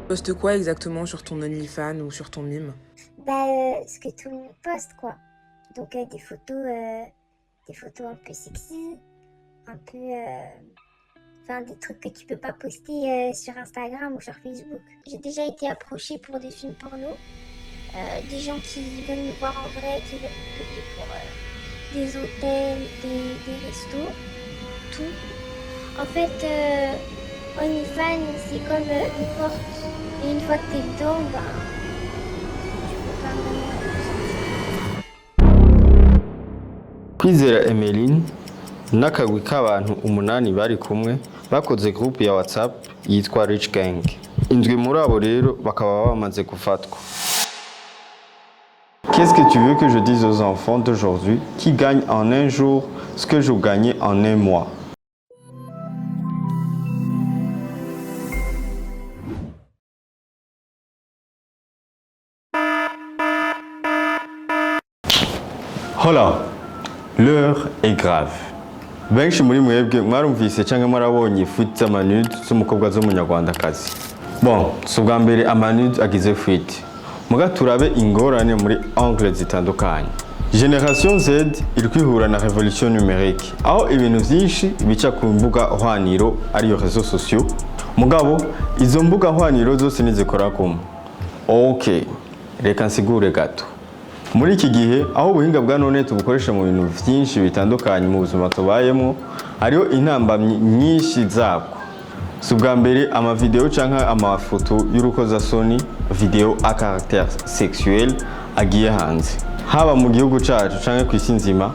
Poste quoi exactement sur ton OnlyFans ou sur ton mime? Ce que tout le monde poste, quoi. Donc des photos un peu sexy, un peu, enfin des trucs que tu peux pas poster sur Instagram ou sur Facebook. J'ai déjà été approchée pour des films porno, des gens qui veulent me voir en vrai, qui veulent me payer pour des hôtels, des restos, tout. En fait, OnlyFans, c'est comme une porte, et une fois que t'es dedans, tu peux pas vraiment Kwizera Emeline n'akagwi k'abantu 8 bari kumwe bakoze groupe ya WhatsApp yitwa Rich Gang. Indwi muri abo rero bakaba bamaze gufatwa. Qu'est-ce que tu veux que je dise aux enfants d'aujourd'hui qui gagnent en un jour ce que je gagnais en un mois? Hola, l'heure est grave. Benshi muri mwebwe mwarumvise cyangwa mwarabonye fuite z'amanude z'umukobwa z'umunyarwandakazi. Bon, si ubwa mbere amanude agize fuite. Muga turabe ingorane muri angle zitandukanye. Generation Z iri kwihura na revolution numérique, aho ibintu byinshi bica ku mbuga hwaniro ariyo réseaux sociaux. Mugabo izo mbuga hwaniro zose nizikora kumwe. Okay, reka nsigure gato. Muri iki gihe aho ubuhinga bwa none tubukoresha mu bintu byinshi bitandukanye mu buzima tubayemo, hariho intambamyi nyinshi zabwo. Si ubwa mbere amavideo canke amafoto y'urukozasoni, video à caractère sexuel agiye hanze. Haba mu gihugu cacu canke kw'isi nzima,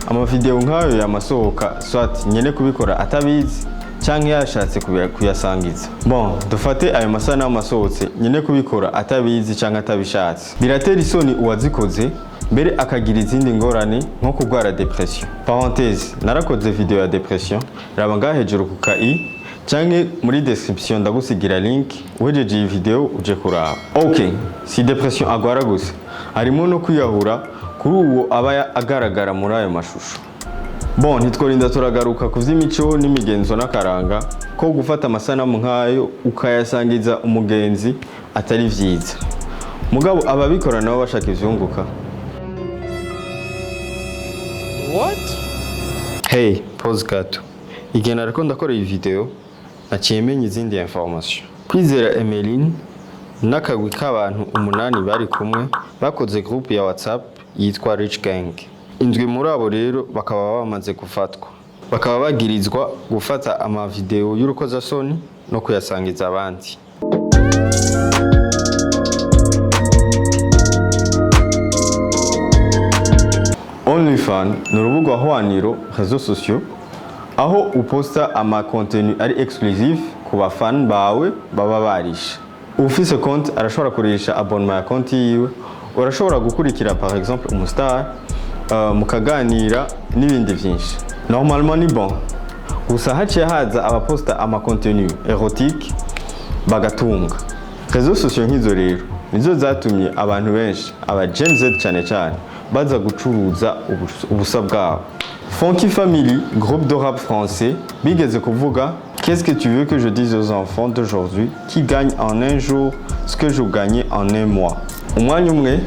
amavideo nk'ayo yamasohoka soit nyene kubikora atabizi canke yashatse kuyasangiza. Bon, dufate ayo masanamu asohotse nyene kubikora atabizi canke atabishatse. Biratera isoni uwazikoze, mbere akagira izindi ngorane nko kurwara depression. Parenthèse, narakoze video ya depression, raba ngaha hejuru ku kai canke muri description ndagusigira link, uhejeje iyi video uje kuraba. Okay, si depression agwara gusa, harimo no kwiyahura kuri uwo aba agaragara muri ayo mashusho. Bon, ntitworinda turagaruka ku vy'imico n'imigenzo n'akaranga ko gufata amasanamu nk'ayo ukayasangiza umugenzi atari vyiza. Mugabo ababikora nabo bashaka ivyunguka. What? Hey, pause gato. Igihe nariko ndakora iyi video naciye menya izindi information. Kwizera Emeline n'akagwi k'abantu 8 bari kumwe bakoze groupe ya WhatsApp yitwa Rich Gang. Indwi muri abo rero bakaba bamaze gufatwa. Bakaba bagirizwa gufata amavideo y'urukozasoni no kuyasangiza abandi. OnlyFans ni urubuga hwaniro réseaux sociaux aho uposta ama contenu ari exclusif ku bafan bawe baba barisha. Ufise compte arashobora kurisha abonnement ya konti yiwe, urashobora gukurikira par exemple umustar mukaganira n'ibindi byinshi. Normalement ni bon. Gusa haciye haza abaposta ama contenu erotique bagatunga. Réseaux sociaux nk'izo rero nizo zatumye abantu benshi aba Gen Z cyane cyane baza gucuruza ubusa bwabo. Funky Family, groupe de rap français, bigeze kuvuga qu'est-ce que tu veux que je dise aux enfants d'aujourd'hui qui gagnent en un jour ce que je gagnais en un mois. Umwanya umwe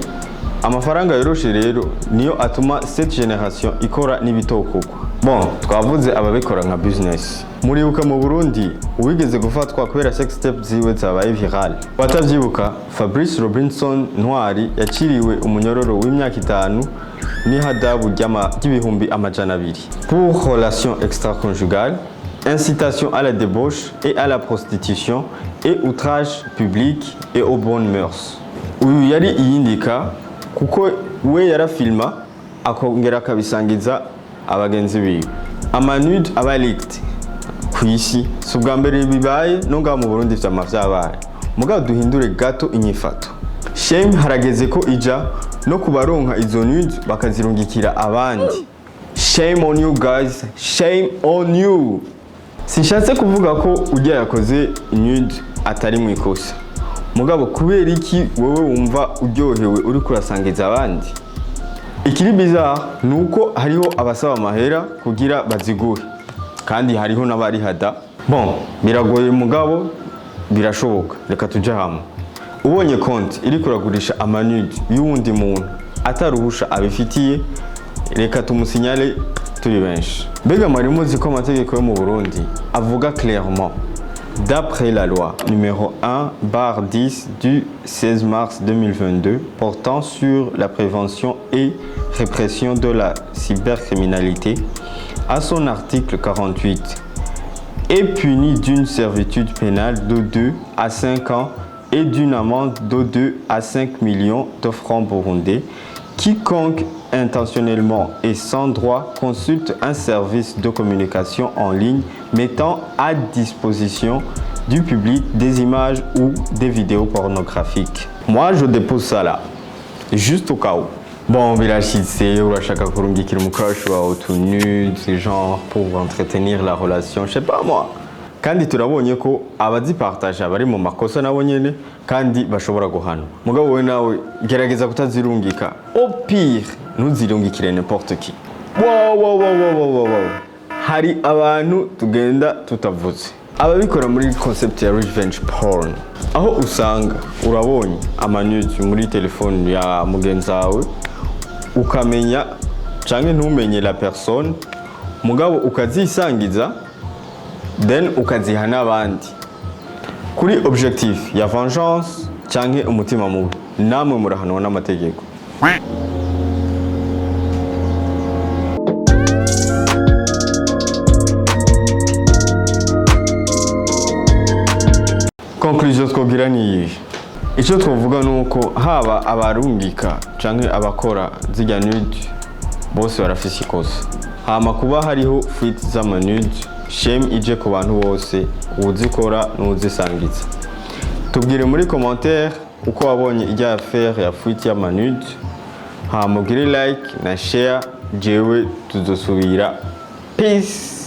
amafaranga yoroshe rero niyo atuma cette génération ikora n'ibitokogwa. Bon, twavuze ababikora nka business. Muribuka mu Burundi uwigeze gufatwa kubera sex tape ziwe zabaye viral. Batavyibuka, Fabrice Robinson Ntwari yaciriwe umunyororo w'imyaka 5 n'ihadabu ry'ibihumbi 200 pour relation extra-conjugale, incitation à la débauche et à la prostitution et outrage public et aux bonnes mœurs. Uyu yari iyindika kuko we yarafilma akongera akabisangiza abagenzi biwe. Amanude aba leaked kwisi si ubwa mbere bibaye no ngaha mu Burundi vy'amavyabaye. Mugabo duhindure gato inyifato. Shame harageze ko ija no kubaronka izo nude bakazirungikira abandi. Shame on you guys, shame on you. Sinshatse kuvuga ko ujya yakoze nude atari mu ikosa. Mugabo kubera iki wowe wumva uryohewe uri kurasangiza abandi? Ikiri bizarre nuko hariho abasaba amahera kugira baziguhe kandi hariho n'abari hada. Bon, biragoye mugabo birashoboka reka tujye hamwe ubonye konti iri kuragurisha amanude y'uwundi muntu ataruhusha abifitiye reka tumusinyale turi benshi mbega mwari muzi ko amategeko yo mu Burundi avuga clairement d'après la loi numéro 1/10 du 16 mars 2022 portant sur la prévention et répression de la cybercriminalité à son article 48 est puni d'une servitude pénale de 2 à 5 ans et d'une amende de 2 à 5 millions de francs burundais. Quiconque intentionnellement et sans droit consulte un service de communication en ligne mettant à disposition du public des images ou des vidéos pornographiques. Moi, je dépose ça là, juste au cas où. Bon, birashitse urashaka kurungikira umucrush wawe utunude genre pour entretenir la relation, je sais pas moi. Kandi turabonye ko abazipartage bari mu makosa nabo nyene kandi bashobora guhanwa. Mugabo we nawe gerageza kutazirungika. Au pire, ntuzirungikire n'importe qui. Wow. Hari abantu tugenda tutavuze. Ababikora muri concept ya revenge porn. Aho usanga urabonye amanude muri telefone ya mugenzi wawe ukamenya canke ntumenye la personne mugabo ukazisangiza then ukaziha n'abandi kuri objectif ya vengeance canke umutima mubi namwe murahanwa n'amategeko. Conclusion twogira ni icyo twovuga nuko haba abarungika canke abakora zijya nude bose barafise ikosa hama kuba hariho fuite z'amanude shame ije ku bantu bose uzikora n'uzisangiza. Tubwire muri commentaire uko wabonye ijya affaire ya fuite y'amanude hama ugire like na share jewe tuzosubira peace.